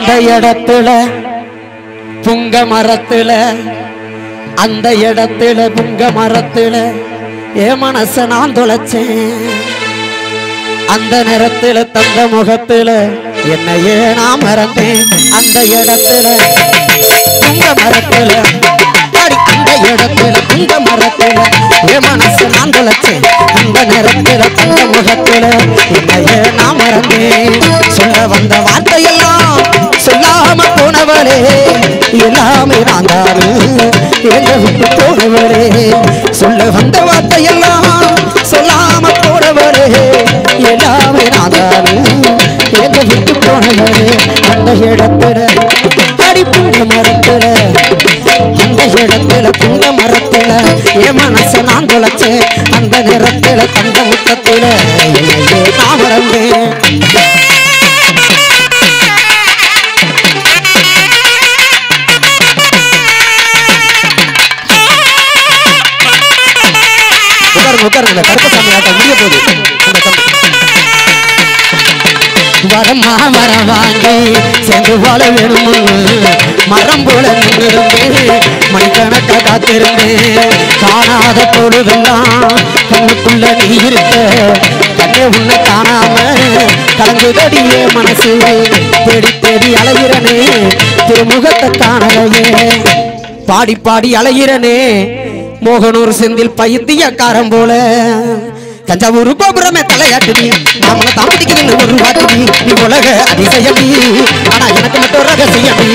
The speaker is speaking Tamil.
அந்த இடத்துல புங்க மரத்துல அந்த இடத்துல புங்க மரத்துல என் மனச நான் தொலைச்சேன். அந்த நேரத்துல தந்த முகத்துல என்னையே நான் மறந்தேன். அந்த இடத்துல புங்க மரத்துல அந்த இடத்துல புங்க மரத்துல என் மனச நான் தொலைச்சேன். அந்த நேரத்துல தந்த முகத்துல என்னையே நான் மறந்தேன். சொல்ல வந்த வார்த்தையெல்லாம் சொல்லாம போனவளே எல்லாமே நான் தானு எங்க விட்டு போனவளே. சொல்ல வந்த வார்த்தையெல்லாம் சொல்லாம போனவளே எல்லாமே நான் தானு எங்க விட்டு போனவளே. அந்த இடத்துல அடி புங்க மரத்துல அந்த இடத்துல புங்க மரத்துல என் மனச நான் தொலைச்சேன். அந்த நேரத்துல தந்த முத்தத்துல என்னையே நான் மறந்தேன். உட்காருங்க கருப்பசாமி ஆட்டம் முடிய போகுது. வரமா மரம் வாங்கி சென்று வாழ வேணும் மரம் போல நின்றிருந்தேன். மணிக்கணக்க காத்திருந்தேன் காணாத பொழுதெல்லாம் கண்ணுக்குள்ள நீ இருக்க கண்ணே உன்னை காணாம கலங்குதடியே மனசு தேடி தேடி அலைகிறனே திருமுகத்தை காணலையே. பாடி பாடி அலைகிறனே மோகனூர் செந்தில் பைத்தியக்காரன் போல. தஞ்சாவூர் கோபுரமே தலையாட்டுடி நாம தாமதிக்குது ஒரு வாட்டுடி. நீ உலக அதிசயடி ஆனா எனக்கு மட்டும் ரகசியடி.